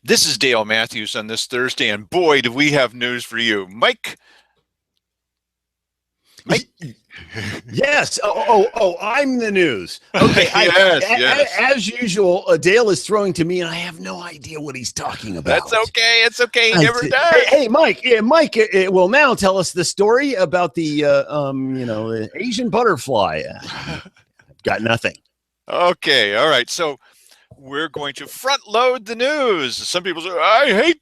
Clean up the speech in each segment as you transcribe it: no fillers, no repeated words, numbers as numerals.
This is Dale Matthews on this Thursday, and boy, do we have news for you. Mike? Yes. I'm the news. Okay. Yes. As usual, Dale is throwing to me, and I have no idea what he's talking about. That's okay. It's okay. He never does. Hey, Mike. Mike will now tell us the story about the Asian butterfly. Got nothing. Okay. All right. So we're going to front load the news. Some people say, I hate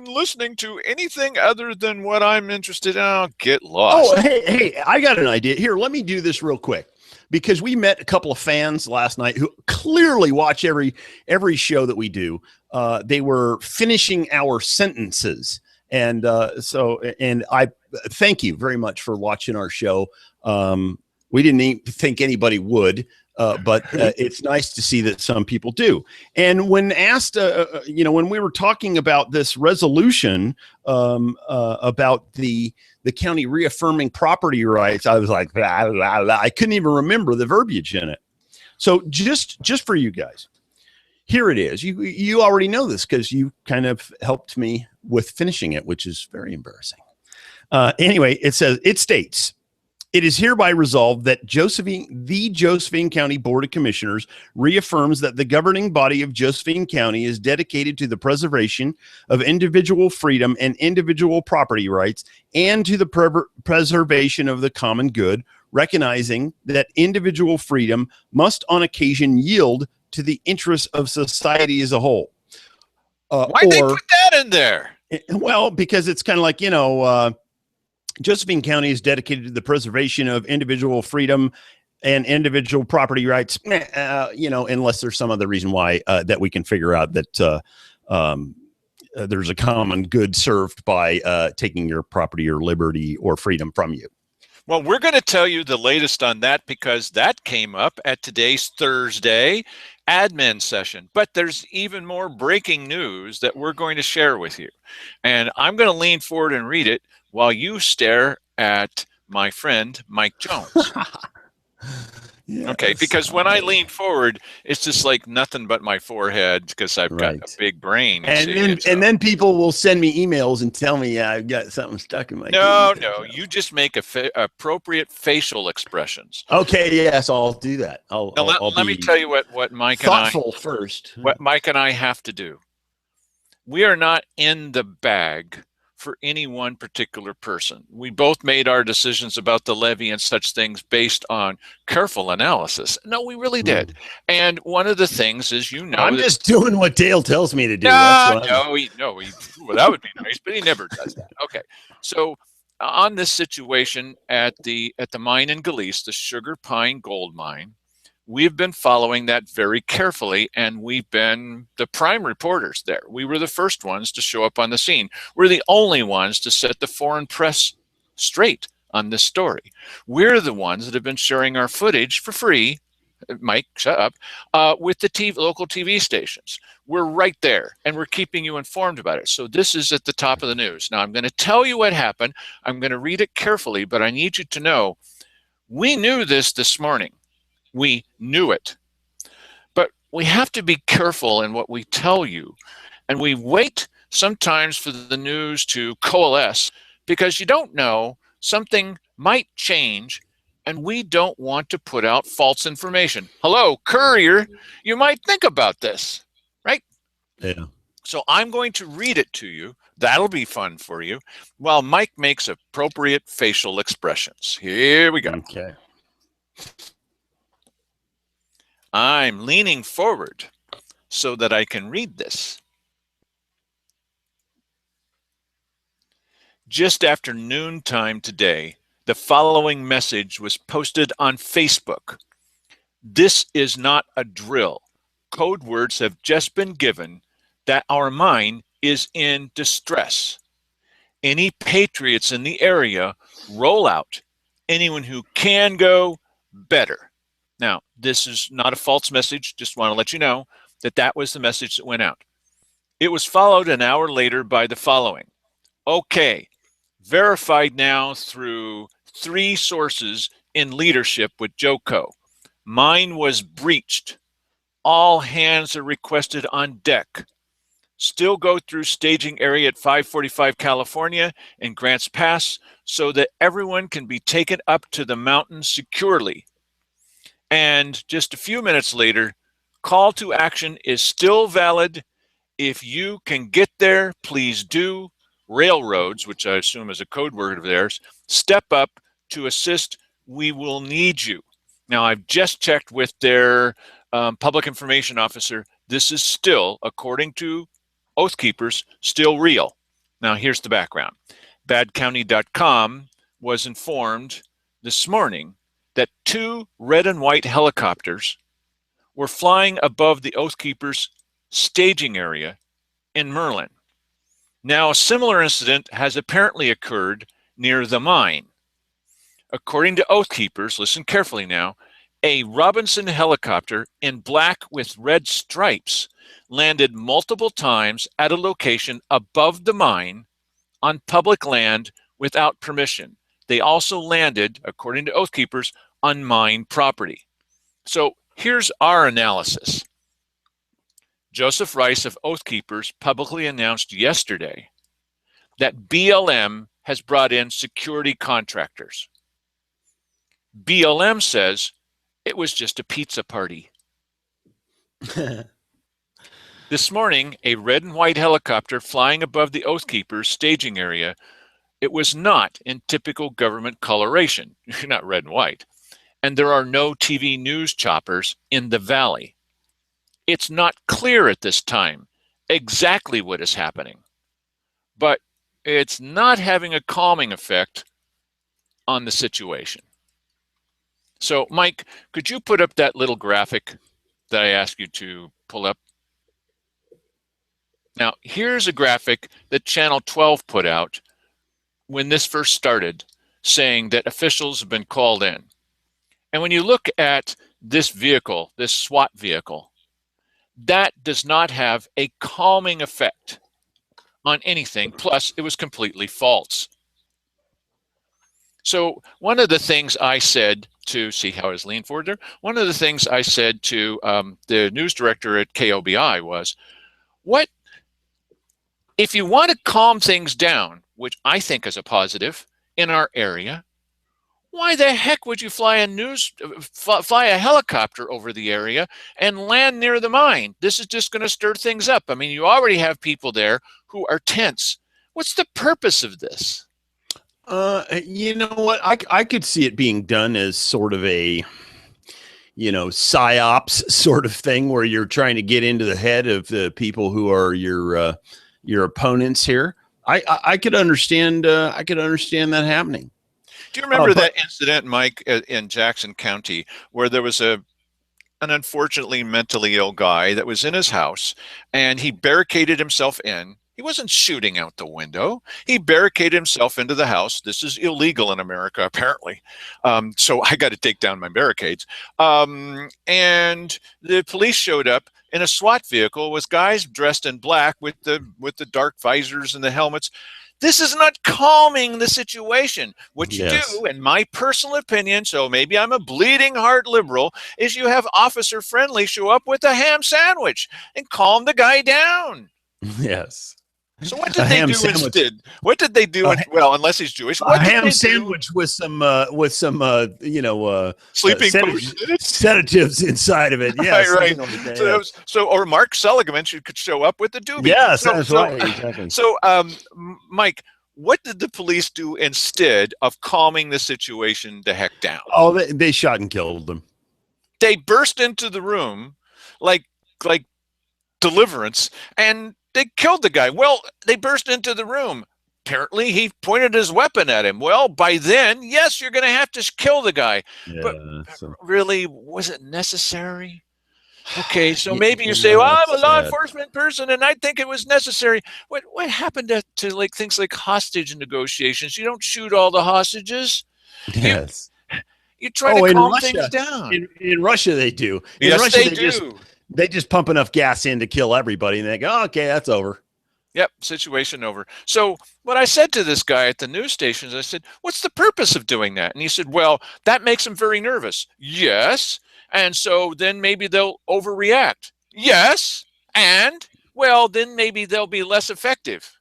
listening to anything other than what I'm interested in. I'll get lost. Oh, hey, I got an idea. Here, let me do this real quick, because we met a couple of fans last night who clearly watch every show that we do. They were finishing our sentences. And and I thank you very much for watching our show. We didn't even think anybody would. But it's nice to see that some people do. And when asked, when we were talking about this resolution about the county reaffirming property rights, I was like, blah, blah, blah. I couldn't even remember the verbiage in it. So just for you guys, here it is. You already know this because you kind of helped me with finishing it, which is very embarrassing. Anyway, it states, it is hereby resolved that the Josephine County Board of Commissioners reaffirms that the governing body of Josephine County is dedicated to the preservation of individual freedom and individual property rights and to the preservation of the common good, recognizing that individual freedom must on occasion yield to the interests of society as a whole. Why'd they put that in there? Well, because it's kind of like, Josephine County is dedicated to the preservation of individual freedom and individual property rights, unless there's some other reason why that we can figure out that there's a common good served by taking your property or liberty or freedom from you. Well, we're going to tell you the latest on that because that came up at today's Thursday admin session. But there's even more breaking news that we're going to share with you. And I'm going to lean forward and read it while you stare at my friend, Mike Jones. Yes. Okay, because when I lean forward, it's just like nothing but my forehead because I've got a big brain. And then people will send me emails and tell me I've got something stuck in my No, you just make appropriate facial expressions. Okay, yes, I'll do that. Let me tell you what Mike thoughtful first. What Mike and I have to do. We are not in the bag for any one particular person. We both made our decisions about the levy and such things based on careful analysis. No, we really did. And one of the things is, I'm just doing what Dale tells me to do. Well, that would be nice, but he never does that. Okay. So on this situation at the mine in Galice, the Sugar Pine Gold Mine, we've been following that very carefully, and we've been the prime reporters there. We were the first ones to show up on the scene. We're the only ones to set the foreign press straight on this story. We're the ones that have been sharing our footage for free, Mike, shut up, with the local TV stations. We're right there, and we're keeping you informed about it. So this is at the top of the news. Now, I'm going to tell you what happened. I'm going to read it carefully, but I need you to know we knew this morning. We knew it. But we have to be careful in what we tell you. And we wait sometimes for the news to coalesce because you don't know, something might change, and we don't want to put out false information. Hello, Courier, you might think about this, right? Yeah. So I'm going to read it to you. That'll be fun for you while Mike makes appropriate facial expressions. Here we go. Okay. I'm leaning forward so that I can read this. Just after noontime today, the following message was posted on Facebook. This is not a drill. Code words have just been given that our mine is in distress. Any patriots in the area, roll out. Anyone who can go, better. Now, this is not a false message. Just want to let you know that was the message that went out. It was followed an hour later by the following. Okay, verified now through 3 sources in leadership with Joko. Mine was breached. All hands are requested on deck. still go through staging area at 545 California and Grants Pass so that everyone can be taken up to the mountain securely. And just a few minutes later, call to action is still valid. If you can get there, please do. Railroads, which I assume is a code word of theirs, step up to assist. We will need you. Now, I've just checked with their public information officer. This is still, according to Oath Keepers, still real. Now, here's the background. badcounty.com was informed this morning that 2 red and white helicopters were flying above the Oath Keepers staging area in Merlin. Now, a similar incident has apparently occurred near the mine. According to Oath Keepers, listen carefully now, a Robinson helicopter in black with red stripes landed multiple times at a location above the mine on public land without permission. They also landed, according to Oath Keepers, on mine property. So here's our analysis. Joseph Rice of Oath Keepers publicly announced yesterday that BLM has brought in security contractors. BLM says it was just a pizza party. This morning, a red and white helicopter flying above the Oath Keepers staging area, it was not in typical government coloration, not red and white, and there are no TV news choppers in the valley. It's not clear at this time exactly what is happening, but it's not having a calming effect on the situation. So, Mike, could you put up that little graphic that I asked you to pull up? Now, here's a graphic that Channel 12 put out when this first started, saying that officials have been called in. And when you look at this vehicle, this SWAT vehicle, that does not have a calming effect on anything. Plus, it was completely false. So one of the things I said to, see how I was leaning forward there? One of the things I said to the news director at KOBI was, what, if you want to calm things down, which I think is a positive in our area, why the heck would you fly a helicopter over the area and land near the mine? This is just going to stir things up. I mean, you already have people there who are tense. What's the purpose of this? You know what? I could see it being done as sort of a, psyops sort of thing where you're trying to get into the head of the people who are your opponents here. I could understand. I could understand that happening. Do you remember that incident, Mike, in Jackson County, where there was an unfortunately mentally ill guy that was in his house and he barricaded himself in? He wasn't shooting out the window. He barricaded himself into the house. This is illegal in America, apparently. So I got to take down my barricades. And the police showed up in a SWAT vehicle with guys dressed in black with the dark visors and the helmets. This is not calming the situation. What you do, in my personal opinion, so maybe I'm a bleeding heart liberal, is you have Officer Friendly show up with a ham sandwich and calm the guy down. Yes. So what did they do instead? What did they do? Well, unless he's Jewish, what a ham sandwich with some sleeping sedatives inside of it. Yes, right. Like so, or Mark Seligman could show up with the doobie. Yes, that's right. Exactly. So, Mike, what did the police do instead of calming the situation the heck down? Oh, they shot and killed them. They burst into the room like Deliverance, and they killed the guy. Well, they burst into the room. Apparently, he pointed his weapon at him. Well, by then, yes, you're going to have to kill the guy. Yeah, but really, was it necessary? Okay, so maybe you say, well, I'm a law enforcement person, and I think it was necessary. What happened to like things like hostage negotiations? You don't shoot all the hostages. Yes. You try to calm things down. In Russia, they do. In Russia, they do. They just pump enough gas in to kill everybody, and they go, oh, okay, that's over. Yep, situation over. So what I said to this guy at the news stations, I said, what's the purpose of doing that? And he said, well, that makes them very nervous. Yes. And so then maybe they'll overreact. Yes. And Well, then maybe they'll be less effective.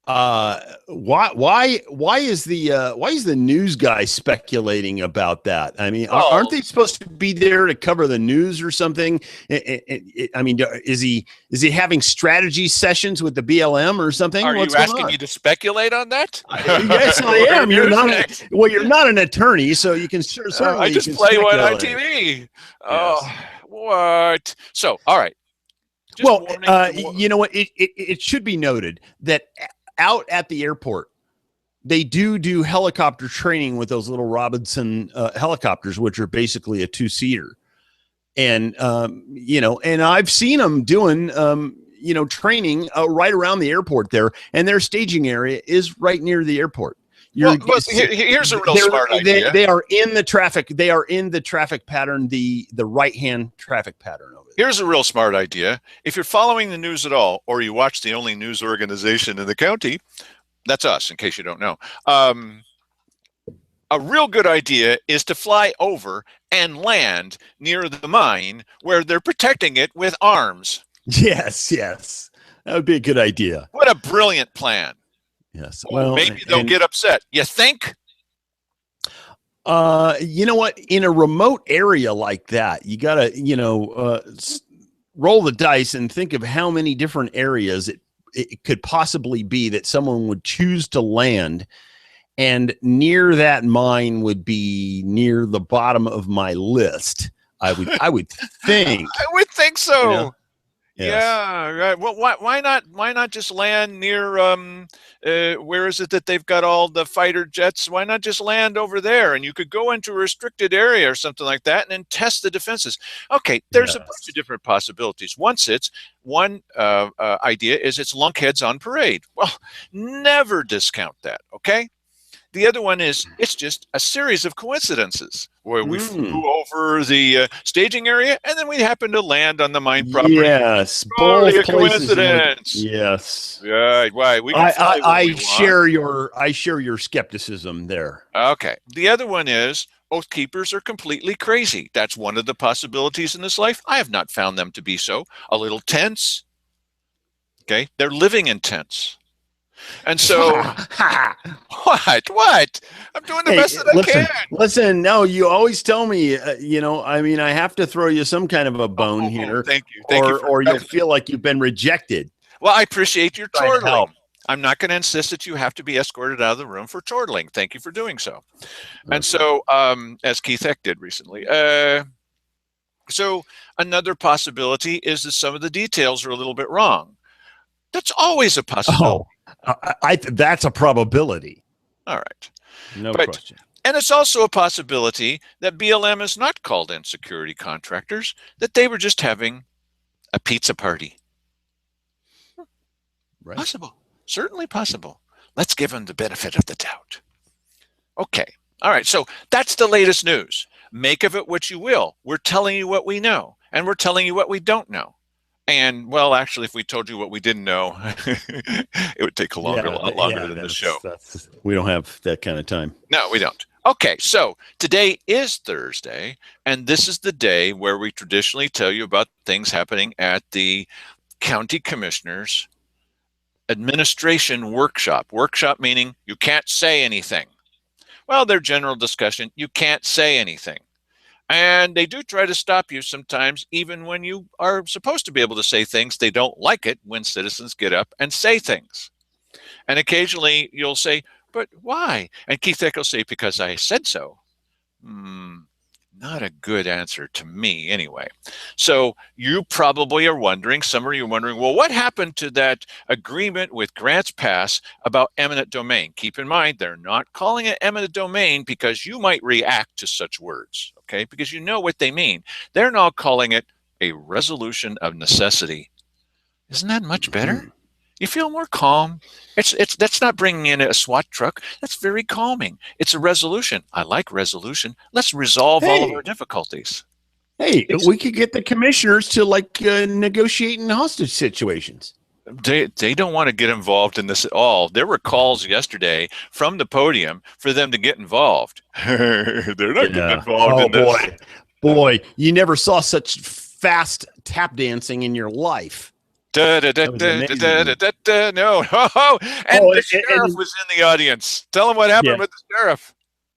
Why is the news guy speculating about that? I mean, aren't Well, they supposed to be there to cover the news or something? I mean, is he having strategy sessions with the BLM or something? are What's you going asking on? me to speculate on that? Yes, I What am. are you saying? You're not an attorney, so you can certainly I you just can play one on speculate. TV. Yes. Oh, what? So, all right. Just Well, warning. you know what? It should be noted that out at the airport, they do helicopter training with those little Robinson helicopters, which are basically a 2-seater. And, and I've seen them doing, training right around the airport there. And their staging area is right near the airport. Well, here's a real smart idea. They are in the traffic. They are in the traffic pattern, the right-hand traffic pattern of it. Here's a real smart idea. If you're following the news at all, or you watch the only news organization in the county, that's us, in case you don't know. A real good idea is to fly over and land near the mine where they're protecting it with arms. Yes. That would be a good idea. What a brilliant plan. Yes. Well, maybe they'll get upset. You think? You know what? In a remote area like that, you got to, roll the dice and think of how many different areas it could possibly be that someone would choose to land. And near that mine would be near the bottom of my list. I would think. I would think so. You know? Yes. Yeah, right. Well, why not just land near where is it that they've got all the fighter jets? Why not just land over there, and you could go into a restricted area or something like that, and then test the defenses. Okay, there's a bunch of different possibilities. One idea is it's lunkheads on parade. Well, never discount that. Okay. The other one is it's just a series of coincidences where we flew over the staging area and then we happened to land on the mine property. Yes, both a coincidence. Yes. Yeah. Why? I share your skepticism there. Okay. The other one is oath keepers are completely crazy. That's one of the possibilities in this life. I have not found them to be so. A little tense. Okay. They're living in tents. And so, what? I'm doing the best that I can. Listen, no, you always tell me, I have to throw you some kind of a bone here. Thank you. Or you'll feel like you've been rejected. Well, I appreciate your chortling. I'm not going to insist that you have to be escorted out of the room for chortling. Thank you for doing so. Okay. And so, as Keith Heck did recently. So another possibility is that some of the details are a little bit wrong. That's always a possibility. That's a probability. All right. No question. And it's also a possibility that BLM is not called in security contractors, that they were just having a pizza party. Right. Possible. Certainly possible. Let's give them the benefit of the doubt. Okay. All right. So that's the latest news. Make of it what you will. We're telling you what we know, and we're telling you what we don't know. And, well, actually, if we told you what we didn't know, it would take a lot longer than this show. We don't have that kind of time. No, we don't. Okay, so today is Thursday, and this is the day where we traditionally tell you about things happening at the County Commissioners Administration Workshop. Workshop meaning you can't say anything. Well, their general discussion, you can't say anything. And they do try to stop you sometimes, even when you are supposed to be able to say things. They don't like it when citizens get up and say things. And occasionally you'll say, but why? And Keith Heck will say, because I said so. Not a good answer to me anyway. So you probably are wondering, some of you are wondering, well, what happened to that agreement with Grants Pass about eminent domain? Keep in mind, they're not calling it eminent domain because you might react to such words, okay? Because you know what they mean. They're now calling it a resolution of necessity. Isn't that much better? You feel more calm. That's not bringing in a SWAT truck. That's very calming. It's a resolution. I like resolution. Let's resolve all of our difficulties. Hey, we could get the commissioners to negotiate in hostage situations. They don't want to get involved in this at all. There were calls yesterday from the podium for them to get involved. They're not getting involved in this. Boy, you never saw such fast tap dancing in your life. Da, da, da, That was da, da, amazing. da, da, da, no. And Oh, the sheriff and was in the audience. Tell him what happened yeah, with the sheriff.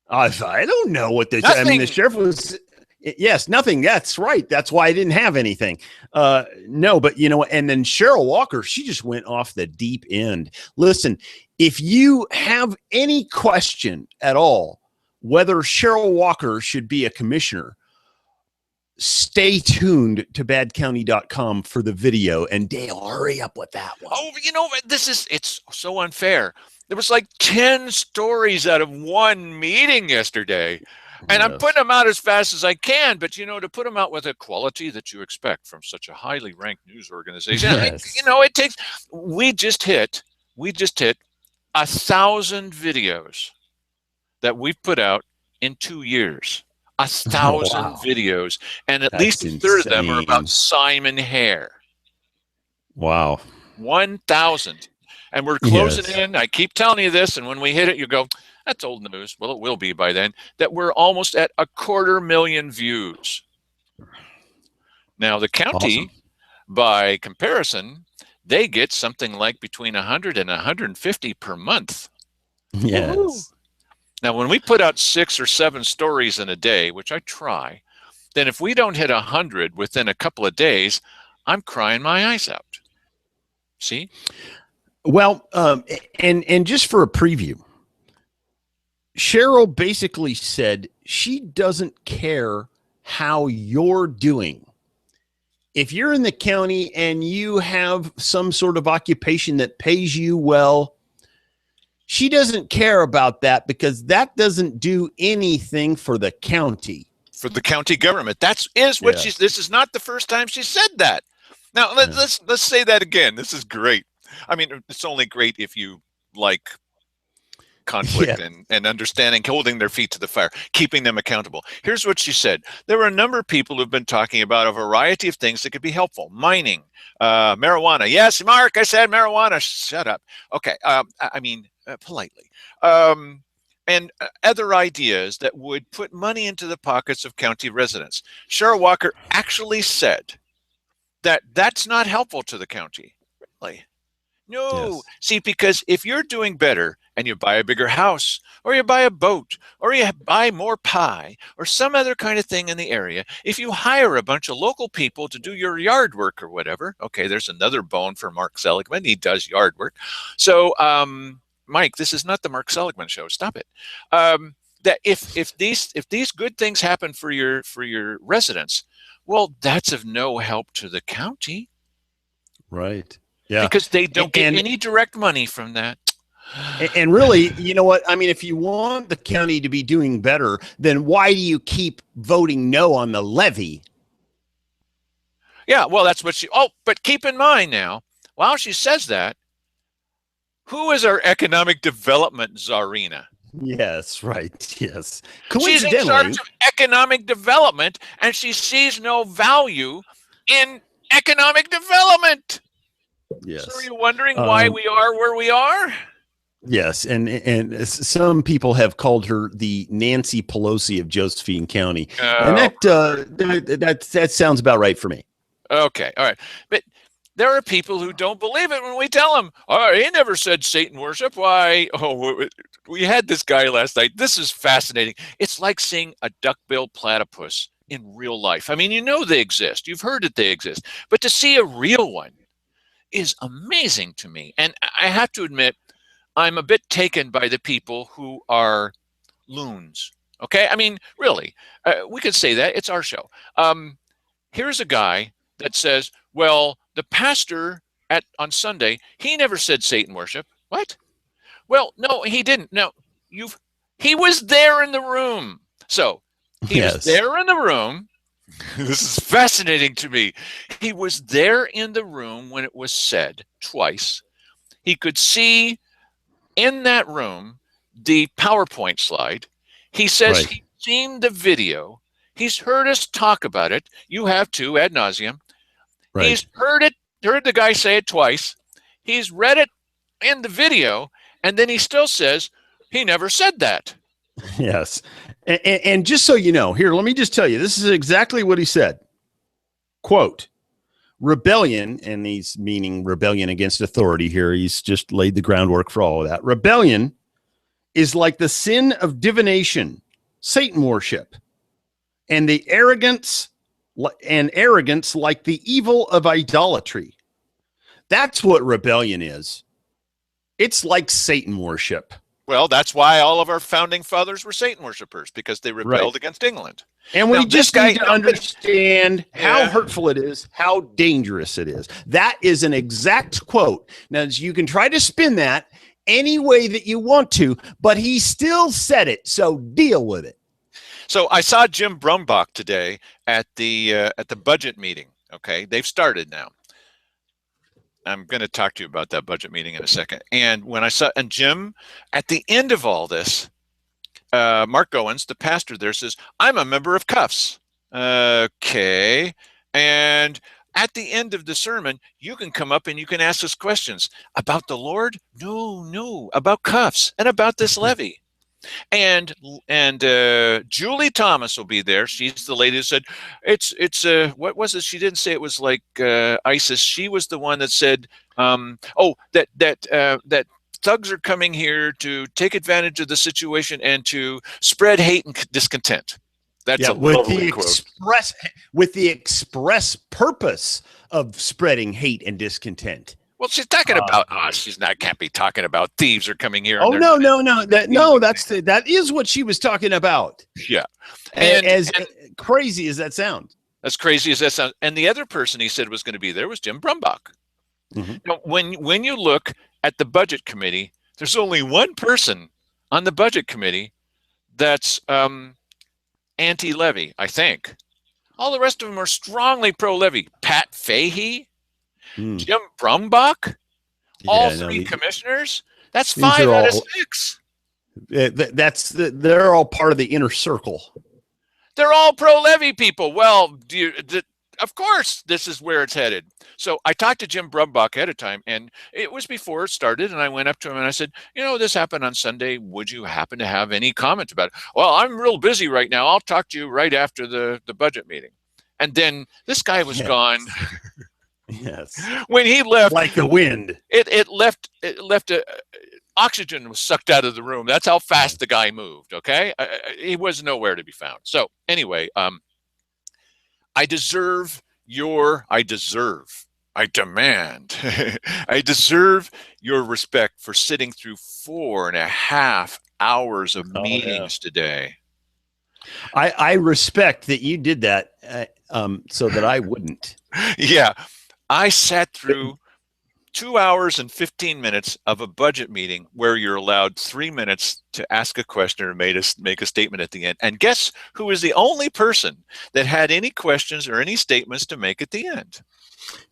I don't know what this. I mean, the Nothing. sheriff was. Yes, nothing. That's right. That's why I didn't have anything. No, but and then Cheryl Walker, she just went off the deep end. Listen, if you have any question at all whether Cheryl Walker should be a commissioner, stay tuned to badcounty.com for the video. And Dale, hurry up with that one. Oh, it's so unfair. There was like 10 stories out of one meeting yesterday. And I'm putting them out as fast as I can, but to put them out with a quality that you expect from such a highly ranked news organization. Yes. It takes. We just hit 1,000 videos that we've put out in 2 years. 1,000 Wow. videos, and at That's least a third of them are about insane. Simon Hare. Wow. 1,000. And we're closing Yes. in. I keep telling you this, and when we hit it, you go, that's old news. Well, it will be by then, that we're almost at 250,000 views. Now, the county, Awesome. by comparison, they get something like between 100 and 150 per month. Yes. Woo-hoo. Now, when we put out 6 or 7 stories in a day, which I try, then if we don't hit 100 within a couple of days, I'm crying my eyes out. See? Well, and just for a preview, Cheryl basically said she doesn't care how you're doing. If you're in the county and you have some sort of occupation that pays you well, she doesn't care about that because that doesn't do anything for the county. For the county government. This is not the first time she said that. Now, let's say that again. This is great. I mean, it's only great if you like conflict and understanding, holding their feet to the fire, keeping them accountable. Here's what she said. There were a number of people who've been talking about a variety of things that could be helpful. Mining, marijuana. Yes, Mark, I said marijuana. Shut up. Okay. Politely. And other ideas that would put money into the pockets of county residents. Cheryl Walker actually said that that's not helpful to the county. Really? No. Yes. See, because if you're doing better and you buy a bigger house or you buy a boat or you buy more pie or some other kind of thing in the area, if you hire a bunch of local people to do your yard work or whatever, okay, there's another bone for Mark Seligman. He does yard work. So, Mike, this is not the Mark Seligman show. Stop it. That if these good things happen for your residents, well, that's of no help to the county. Right. Yeah. Because they don't get any direct money from that. And really, you know what? I mean, if you want the county to be doing better, then why do you keep voting no on the levy? Yeah, well, that's what but keep in mind now, while she says that, who is our economic development czarina? Yes, right. Yes. She's in charge of economic development, and she sees no value in economic development. Yes. So are you wondering why we are where we are? Yes, and some people have called her the Nancy Pelosi of Josephine County, and that sounds about right for me. Okay, all right, but there are people who don't believe it when we tell them, "Oh, he never said Satan worship." Why? Oh, we had this guy last night. This is fascinating. It's like seeing a duck-billed platypus in real life. I mean, you know they exist. You've heard that they exist, but to see a real one is amazing to me. And I have to admit, I'm a bit taken by the people who are loons. Okay? I mean, really, we could say that. It's our show. Here's a guy that says, well, the pastor on Sunday, he never said Satan worship. What? Well, no, he didn't. No, he was there in the room. So he was there in the room. This is fascinating to me. He was there in the room when it was said twice. He could see in that room the PowerPoint slide. He says he's seen the video. He's heard us talk about it. You have too, ad nauseum. Right. He's heard the guy say it twice. He's read it in the video, and then he still says he never said that. Yes. And just so you know, here, let me just tell you, this is exactly what he said. quote, rebellion, and he's meaning rebellion against authority here. He's just laid the groundwork for all of that. Rebellion is like the sin of divination, Satan worship, and the arrogance like the evil of idolatry. That's what rebellion is. It's like Satan worship. Well, that's why all of our founding fathers were Satan worshipers, because they rebelled against England. And we Now, just need to understand how hurtful it is, how dangerous it is. That is an exact quote. Now, you can try to spin that any way that you want to, but he still said it, so deal with it. So I saw Jim Brumbach today at the budget meeting. Okay, they've started now. I'm going to talk to you about that budget meeting in a second. And when I saw, and Jim, at the end of all this, Mark Goins, the pastor there, says, "I'm a member of Cuffs." Okay. And at the end of the sermon, you can come up and you can ask us questions about the Lord. No, about Cuffs and about this levy. And Julie Thomas will be there. She's the lady who said it's what was it? She didn't say it was like ISIS. She was the one that said that thugs are coming here to take advantage of the situation and to spread hate and discontent. That's with the express purpose of spreading hate and discontent. Well, she's talking about us. She's not. Can't be talking about thieves are coming here. Oh no! That is what she was talking about. Yeah, and as crazy as that sounds. As crazy as that sounds. And the other person he said was going to be there was Jim Brumbach. Mm-hmm. Now, when you look at the budget committee, there's only one person on the budget committee that's anti-levy. I think all the rest of them are strongly pro-levy. Pat Fahey. Jim Brumbach, all three commissioners. That's 5 out of 6. They're all part of the inner circle. They're all pro-levy people. Well, of course, this is where it's headed. So I talked to Jim Brumbach ahead of time, and it was before it started. And I went up to him and I said, this happened on Sunday. Would you happen to have any comment about it? Well, I'm real busy right now. I'll talk to you right after the budget meeting. And then this guy was gone. Yes. When he left, like the wind, it left oxygen was sucked out of the room. That's how fast the guy moved. Okay. He was nowhere to be found. So anyway, I demand, I deserve your respect for sitting through 4.5 hours of meetings today. I respect that you did that so that I wouldn't. Yeah. I sat through 2 hours and 15 minutes of a budget meeting where you're allowed 3 minutes to ask a question or make a statement at the end. And guess who is the only person that had any questions or any statements to make at the end?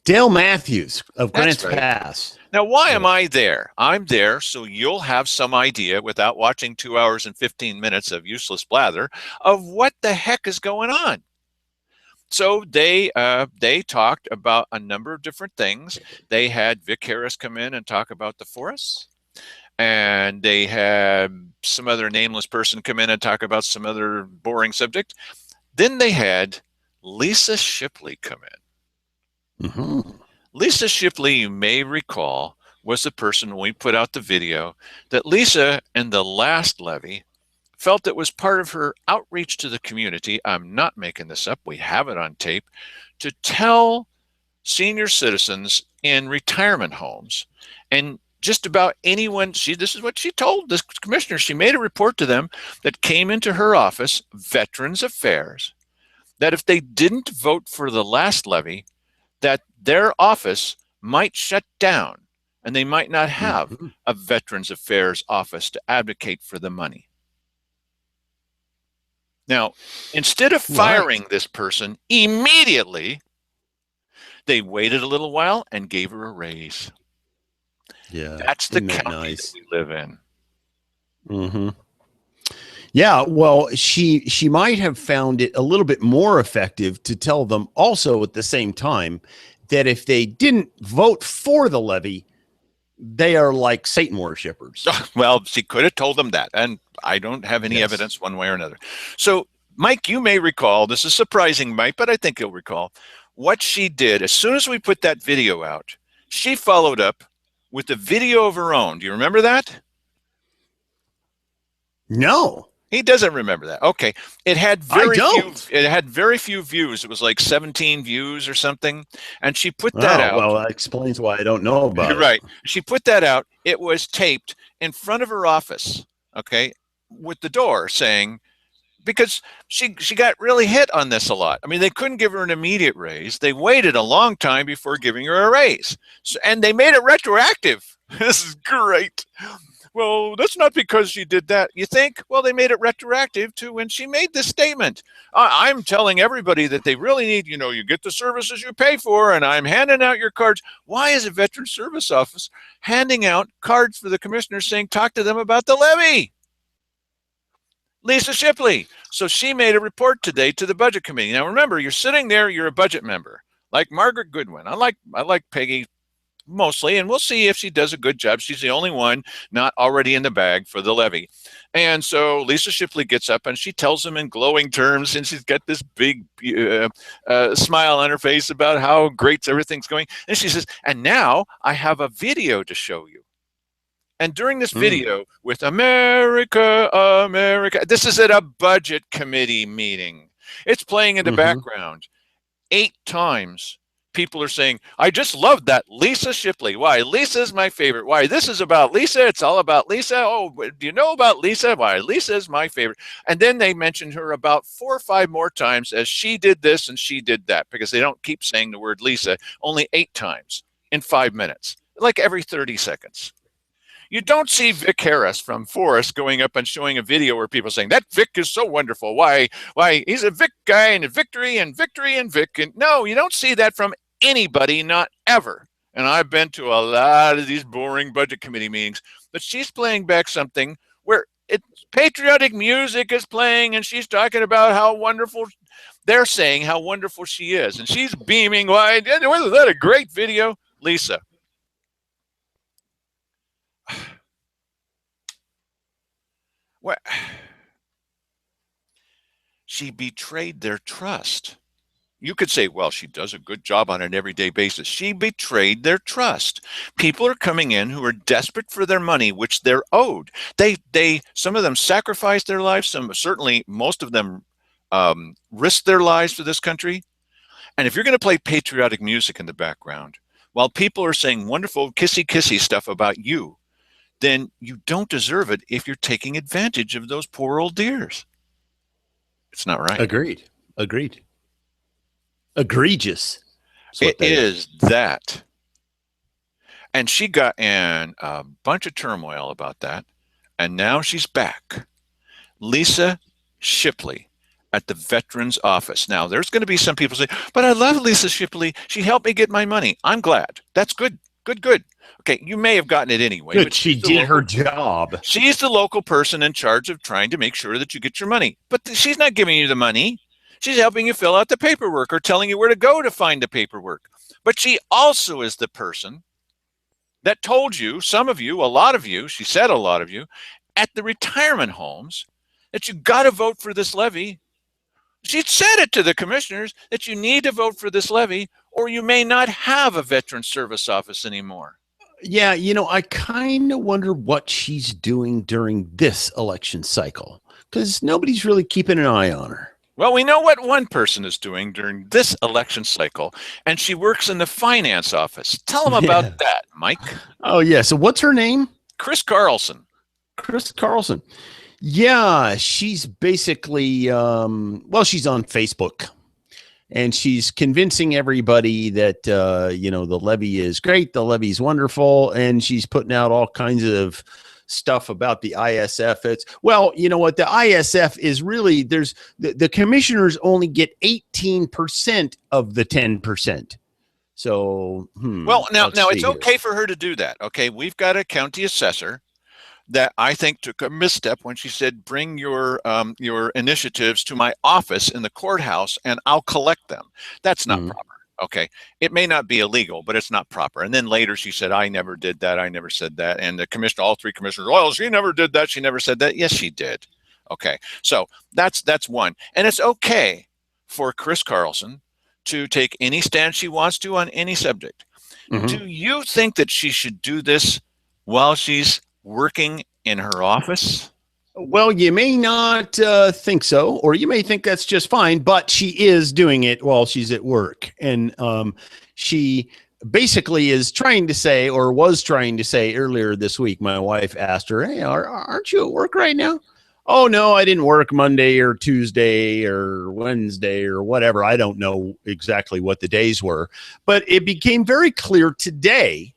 Dale Matthews of Grants Pass. Now, why am I there? I'm there so you'll have some idea, without watching 2 hours and 15 minutes of useless blather, of what the heck is going on. So they talked about a number of different things. They had Vic Harris come in and talk about the forests, and they had some other nameless person come in and talk about some other boring subject. Then they had Lisa Shipley come in. Mm-hmm. Lisa Shipley, you may recall, was the person when we put out the video that Lisa in the last levy felt it was part of her outreach to the community. I'm not making this up. We have it on tape, to tell senior citizens in retirement homes and just about anyone. This is what she told this commissioner. She made a report to them that came into her office, Veterans Affairs, that if they didn't vote for the last levy, that their office might shut down and they might not have a Veterans Affairs office to advocate for the money. Now, instead of firing this person immediately, they waited a little while and gave her a raise. Yeah, that's the county that we live in. Mm-hmm. Yeah, well, she might have found it a little bit more effective to tell them also at the same time that if they didn't vote for the levy, they are like Satan worshipers. Well, she could have told them that, and I don't have any evidence one way or another. So, Mike, you may recall, this is surprising, Mike, but I think you'll recall, what she did, as soon as we put that video out, she followed up with a video of her own. Do you remember that? No, He doesn't remember that. Okay. It had I very few don't. it had very few views. It was like 17 views or something. And she put that Oh, out. well, that explains why I don't know about it. Right. She put that out. It was taped in front of her office, okay, with the door saying, because she got really hit on this a lot. I mean, they couldn't give her an immediate raise. They waited a long time before giving her a raise. So, and they made it retroactive. This is great. Well, that's not because she did that. You think? Well, they made it retroactive to when she made this statement. I'm telling everybody that they really need, you get the services you pay for, and I'm handing out your cards. Why is a Veteran Service Office handing out cards for the commissioners saying, talk to them about the levy? Lisa Shipley. So she made a report today to the budget committee. Now, remember, you're sitting there, you're a budget member, like Margaret Goodwin. I like Peggy mostly, and we'll see if she does a good job. She's the only one not already in the bag for the levy. And so Lisa Shipley gets up and she tells them in glowing terms, and she's got this big smile on her face about how great everything's going. And she says, and now I have a video to show you. And during this video with America, America, this is at a budget committee meeting. It's playing in the background. 8 times people are saying, I just love that Lisa Shipley. Why? Lisa's my favorite. Why? This is about Lisa. It's all about Lisa. Oh, do you know about Lisa? Why? Lisa is my favorite. And then they mentioned her about 4 or 5 more times as she did this and she did that, because they don't keep saying the word Lisa, only 8 times in 5 minutes, like every 30 seconds. You don't see Vic Harris from Forrest going up and showing a video where people are saying, that Vic is so wonderful. Why, he's a Vic guy and a victory and victory and Vic. And no, you don't see that from anybody, not ever. And I've been to a lot of these boring budget committee meetings, but she's playing back something where patriotic music is playing, and she's talking about how wonderful, they're saying how wonderful she is. And she's beaming. Why, wasn't that a great video? Lisa. What? She betrayed their trust. You could say, well, she does a good job on an everyday basis. She betrayed their trust. People are coming in who are desperate for their money, which they're owed. Some of them sacrificed their lives. Certainly, most of them risked their lives for this country. And if you're going to play patriotic music in the background, while people are saying wonderful kissy stuff about you, then you don't deserve it if you're taking advantage of those poor old dears. It's not right. Agreed. Egregious. It is that. And she got in a bunch of turmoil about that. And now she's back. Lisa Shipley at the Veterans Office. Now, there's going to be some people say, but I love Lisa Shipley. She helped me get my money. I'm glad. That's good. Good. Okay, you may have gotten it anyway. Good. But she did her job. She's the local person in charge of trying to make sure that you get your money. But she's not giving you the money. She's helping you fill out the paperwork or telling you where to go to find the paperwork. But she also is the person that told you, some of you, a lot of you, she said a lot of you, at the retirement homes, that you got to vote for this levy. She said it to the commissioners that you need to vote for this levy or you may not have a Veteran Service Office anymore. Yeah, I kind of wonder what she's doing during this election cycle, because nobody's really keeping an eye on her. Well, we know what one person is doing during this election cycle, and she works in the finance office. Tell them about that, Mike. Oh, yeah. So what's her name? Chris Carlson. Yeah, she's basically, she's on Facebook. And she's convincing everybody that, the levy is great. The levy is wonderful. And she's putting out all kinds of stuff about the ISF. You know what? The ISF is really, the commissioners only get 18% of the 10%. So, well, now it's okay for her to do that. Okay. We've got a county assessor that I think took a misstep when she said, bring your initiatives to my office in the courthouse and I'll collect them. That's not proper. Okay. It may not be illegal, but it's not proper. And then later she said, I never did that. I never said that. And the commissioner, all 3 commissioners, well, she never did that. She never said that. Yes, she did. Okay. So that's one. And it's okay for Chris Carlson to take any stand she wants to on any subject. Mhm. Do you think that she should do this while she's working in her office? Well, you may not think so, or you may think that's just fine, but she is doing it while she's at work. And she basically is trying to say, or was trying to say earlier this week, my wife asked her, "Hey, aren't you at work right now?" "Oh, no, I didn't work Monday or Tuesday or Wednesday or whatever." I don't know exactly what the days were, but it became very clear today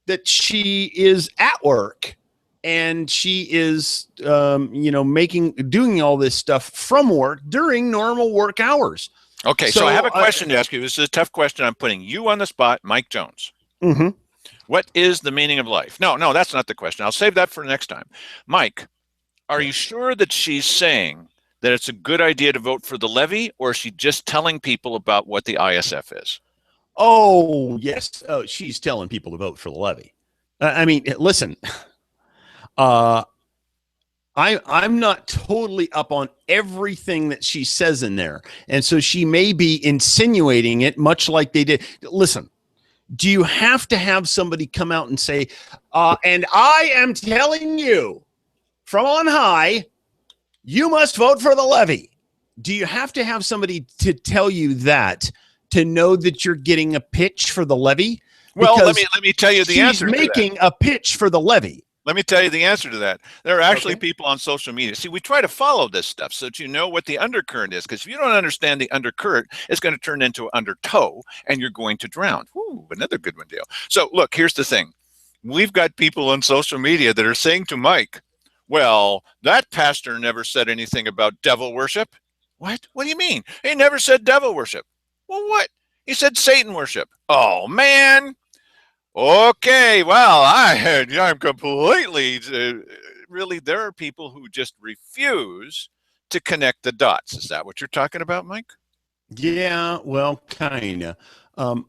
that she is at work and she is doing all this stuff from work during normal work hours. Okay, so I have a question to ask you. This is a tough question. I'm putting you on the spot, Mike Jones. Mm-hmm. What is the meaning of life? No, that's not the question. I'll save that for next time. Mike, are you sure that she's saying that it's a good idea to vote for the levy, or is she just telling people about what the ISF is? Oh, yes. Oh, she's telling people to vote for the levy. I mean, listen, I'm not totally up on everything that she says in there. And so she may be insinuating it much like they did. Listen, do you have to have somebody come out and say, and I am telling you from on high, you must vote for the levy? Do you have to have somebody to tell you that to know that you're getting a pitch for the levy? Well, let me tell you the answer. She's making a pitch for the levy. Let me tell you the answer to that. There are actually people on social media. See, we try to follow this stuff so that you know what the undercurrent is, because if you don't understand the undercurrent, it's going to turn into an undertow, and you're going to drown. Ooh, another good one, Dale. So, look, here's the thing. We've got people on social media that are saying to Mike, well, that pastor never said anything about devil worship. What? What do you mean? He never said devil worship. Well, what? He said Satan worship. Oh, man. Okay, well, I'm completely, really, there are people who just refuse to connect the dots. Is that what you're talking about, Mike? Yeah, well, kind of.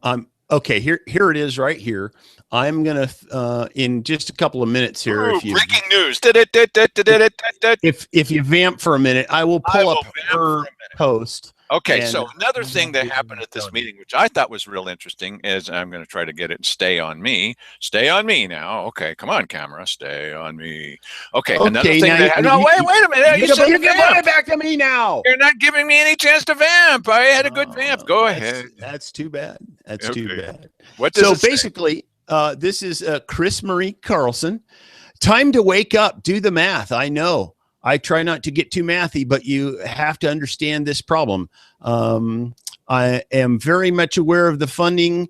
I'm okay. Here it is right here. I'm going to, in just a couple of minutes here. Ooh, breaking news. If you vamp for a minute, I will pull up her post. Okay, so another thing that happened at this meeting, which I thought was real interesting, is I'm going to try to get it. Stay on me. Stay on me now. Okay, come on, camera. Stay on me. Okay, another thing that no, wait a minute. You're giving it back to me now. You're not giving me any chance to vamp. I had a good vamp. Go ahead. That's too bad. That's too bad. What does it say? Basically, this is Chris Marie Carlson. Time to wake up. Do the math. I know. I try not to get too mathy, but you have to understand this problem. I am very much aware of the funding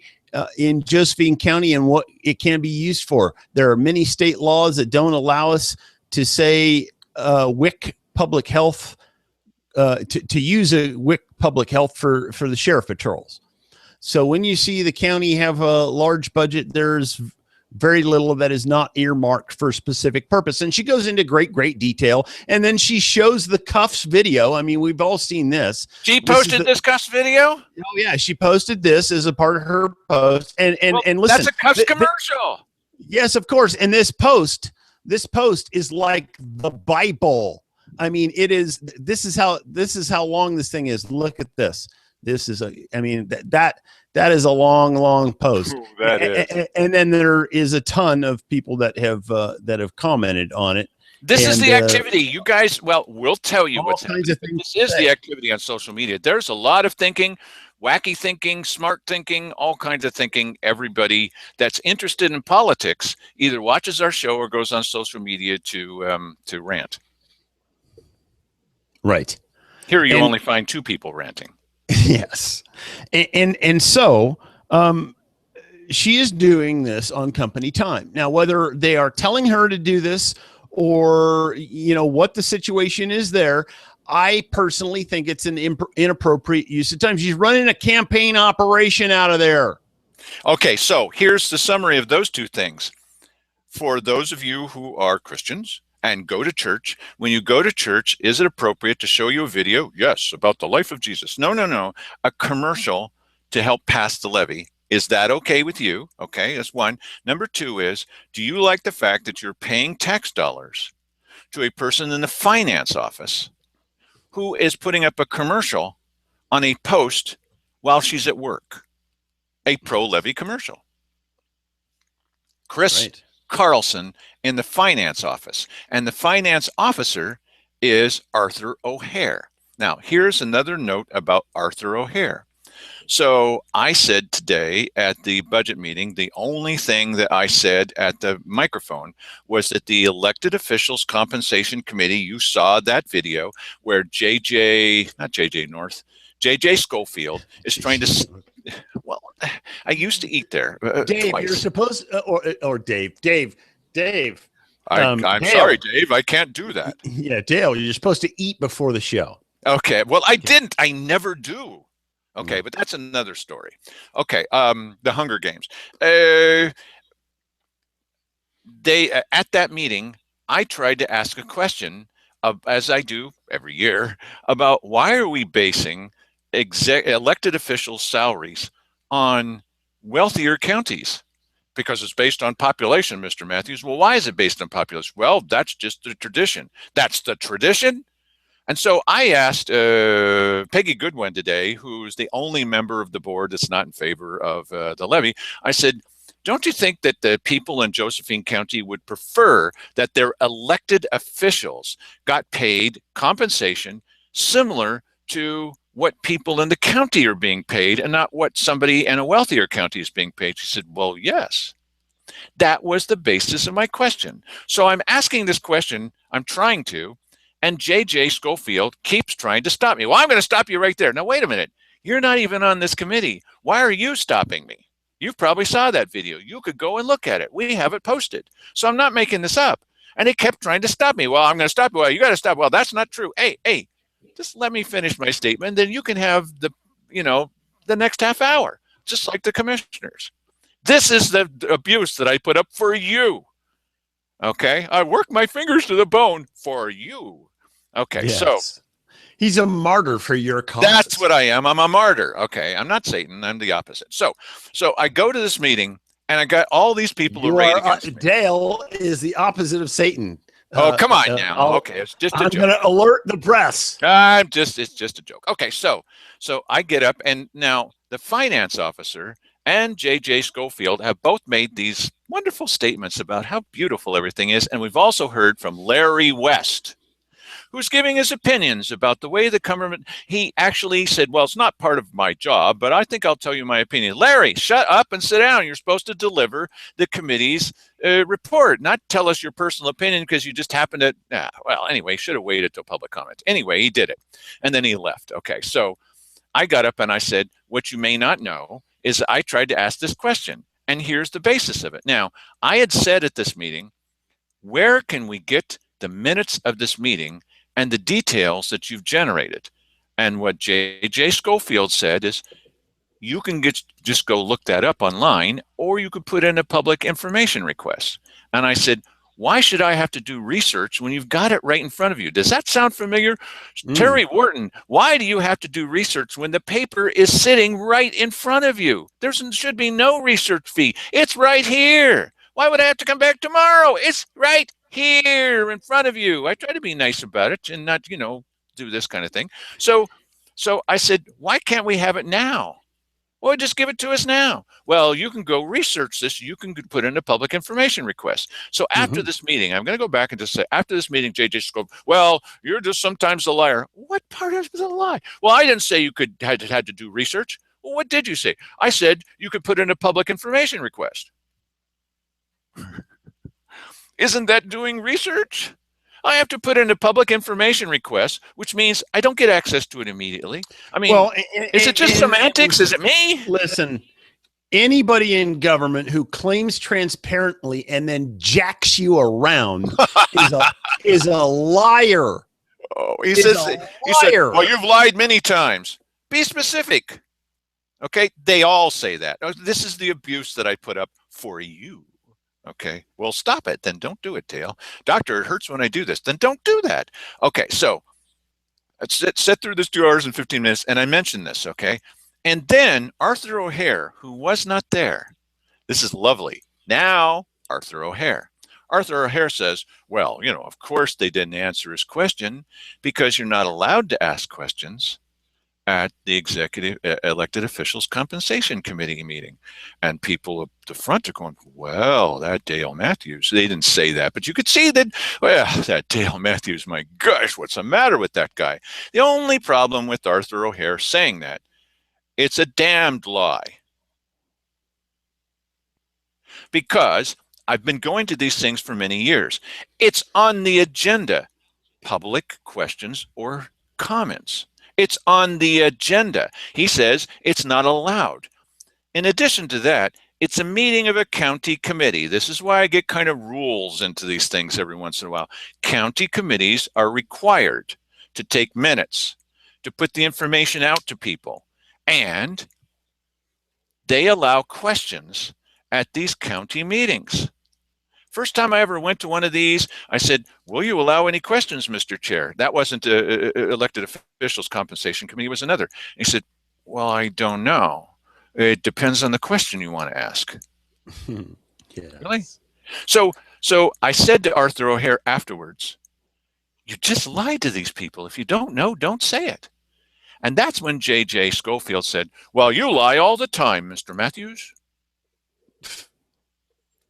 in Josephine County and what it can be used for. There are many state laws that don't allow us to say WIC public health, to use a WIC public health for the sheriff patrols. So when you see the county have a large budget, there's very little that is not earmarked for a specific purpose. And she goes into great detail. And then she shows the cuffs video. I mean, we've all seen this. She posted this cuffs video? Oh, yeah. She posted this as a part of her post. And listen. That's a cuffs commercial. Yes, of course. And this post is like the Bible. I mean, this is how long this thing is. Look at this. This is that is a long post. Ooh, that is. And then there is a ton of people that have commented on it. This is the activity. You guys, well, we'll tell you what's happening. This is the activity on social media. There's a lot of thinking, wacky thinking, smart thinking, all kinds of thinking. Everybody that's interested in politics either watches our show or goes on social media to rant. Right. Here you only find two people ranting. Yes. And so she is doing this on company time. Now, whether they are telling her to do this or, what the situation is there, I personally think it's an inappropriate use of time. She's running a campaign operation out of there. Okay, so here's the summary of those two things. For those of you who are Christians and go to church, when you go to church, is it appropriate to show you a video? Yes, about the life of Jesus. No. A commercial to help pass the levy. Is that okay with you? Okay, that's one. Number two is, do you like the fact that you're paying tax dollars to a person in the finance office who is putting up a commercial on a post while she's at work. A pro-levy commercial. Chris Right. Carlson in the finance office. And the finance officer is Arthur O'Hare. Now, here's another note about Arthur O'Hare. So I said today at the budget meeting, the only thing that I said at the microphone was that the elected officials compensation committee, you saw that video where not JJ North, JJ Schofield is trying to, well, I used to eat there Dave, twice. you're supposed, or Dave, I'm Dale. sorry, Dave, I can't do that. Yeah, Dale, you're supposed to eat before the show. Okay, well, I didn't. I never do. Okay, but that's another story. Okay, the Hunger Games. They at that meeting, I tried to ask a question, as I do every year, about why are we basing elected officials' salaries on wealthier counties? Because it's based on population, Mr. Matthews. Well, why is it based on population? Well, that's just the tradition. That's the tradition? And so I asked Peggy Goodwin today, who's the only member of the board that's not in favor of the levy. I said, don't you think that the people in Josephine County would prefer that their elected officials got paid compensation similar to what people in the county are being paid and not what somebody in a wealthier county is being paid? She said, well, yes. That was the basis of my question. So I'm asking this question, I'm trying to, and JJ Schofield keeps trying to stop me. Well, I'm going to stop you right there. Now, wait a minute. You're not even on this committee. Why are you stopping me? You probably saw that video. You could go and look at it. We have it posted. So I'm not making this up. And he kept trying to stop me. Well, I'm going to stop you. Well, you got to stop. Well, that's not true. Hey, just let me finish my statement. Then you can have the next half hour, just like the commissioners. This is the abuse that I put up for you. Okay? I work my fingers to the bone for you. Okay, yes. So he's a martyr for your cause. That's what I am. I'm a martyr. Okay, I'm not Satan. I'm the opposite. So I go to this meeting, and I got all these people arrayed against me. Dale is the opposite of Satan. Oh, come on now. Okay, it's just a joke. I'm going to alert the press. It's just a joke. Okay, so I get up, and now the finance officer and JJ Schofield have both made these wonderful statements about how beautiful everything is. And we've also heard from Larry West, who's giving his opinions about the way the government, he actually said, well, it's not part of my job, but I think I'll tell you my opinion. Larry, shut up and sit down. You're supposed to deliver the committee's report, not tell us your personal opinion because you just happened to, well, anyway, should have waited till public comment. Anyway, he did it. And then he left. Okay, so I got up and I said, what you may not know is I tried to ask this question, and here's the basis of it. Now, I had said at this meeting, where can we get the minutes of this meeting and the details that you've generated? And what J.J. Schofield said is, you can just go look that up online, or you could put in a public information request. And I said, why should I have to do research when you've got it right in front of you? Does that sound familiar? Terry Wharton, why do you have to do research when the paper is sitting right in front of you? There should be no research fee. It's right here. Why would I have to come back tomorrow? It's right here in front of you. I try to be nice about it and not, do this kind of thing. So I said, why can't we have it now? Well, just give it to us now. Well, you can go research this. You can put in a public information request. So after this meeting, I'm going to go back and just say, after this meeting, JJ Scope, well, you're just sometimes a liar. What part of the lie? Well, I didn't say you had to do research. Well, what did you say? I said you could put in a public information request. Isn't that doing research? I have to put in a public information request, which means I don't get access to it immediately. I mean, is it just semantics? Is it me? Listen, anybody in government who claims transparently and then jacks you around is a liar. Oh, he said, well, you've lied many times. Be specific. Okay, they all say that. This is the abuse that I put up for you. Okay, well, stop it. Then don't do it, Dale. Doctor, it hurts when I do this. Then don't do that. Okay, so let's sit through this 2 hours and 15 minutes, and I mentioned this, okay? And then Arthur O'Hare, who was not there, this is lovely. Now, Arthur O'Hare. Arthur O'Hare says, well, of course they didn't answer his question because you're not allowed to ask questions at the executive elected officials compensation committee meeting, and people at the front are going, well, that Dale Matthews, they didn't say that, but you could see that, well, that Dale Matthews, my gosh, what's the matter with that guy? The only problem with Arthur O'Hare saying that, it's a damned lie, because I've been going to these things for many years. It's on the agenda, public questions or comments. It's on the agenda. He says it's not allowed. In addition to that, it's a meeting of a county committee. This is why I get kind of rules into these things every once in a while. County committees are required to take minutes, to put the information out to people, and they allow questions at these county meetings. First time I ever went to one of these, I said, will you allow any questions, Mr. Chair? That wasn't elected officials compensation committee, it was another. And he said, well, I don't know. It depends on the question you want to ask. Yes. Really? So I said to Arthur O'Hare afterwards, you just lied to these people. If you don't know, don't say it. And that's when J.J. Schofield said, well, you lie all the time, Mr. Matthews.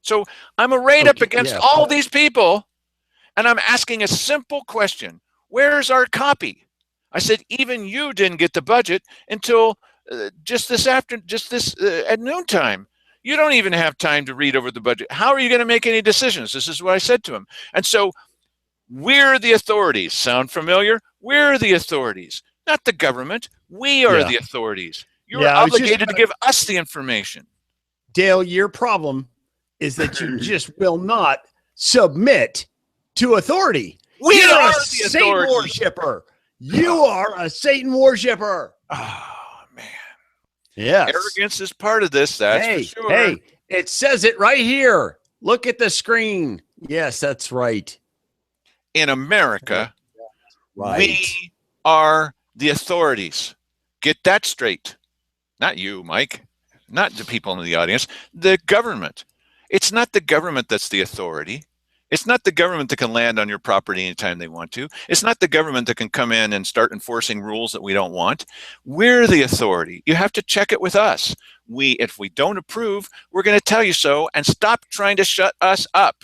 So I'm arrayed up against all these people, and I'm asking a simple question. Where's our copy? I said, even you didn't get the budget until just this at noontime. You don't even have time to read over the budget. How are you going to make any decisions? This is what I said to him. And so we're the authorities. Sound familiar? We're the authorities, not the government. We are the authorities. You're obligated to give us the information. Dale, your problem is that you just will not submit to authority. We You're are a the Satan authority. worshiper. You are a Satan worshiper. Oh, man. Yes. Arrogance is part of this, that's for sure. Hey, it says it right here. Look at the screen. Yes, that's right. In America, Right. we are the authorities. Get that straight. Not you, Mike. Not the people in the audience. The government. It's not the government that's the authority. It's not the government that can land on your property anytime they want to. It's not the government that can come in and start enforcing rules that we don't want. We're the authority. You have to check it with us. If we don't approve, we're going to tell you so, and stop trying to shut us up.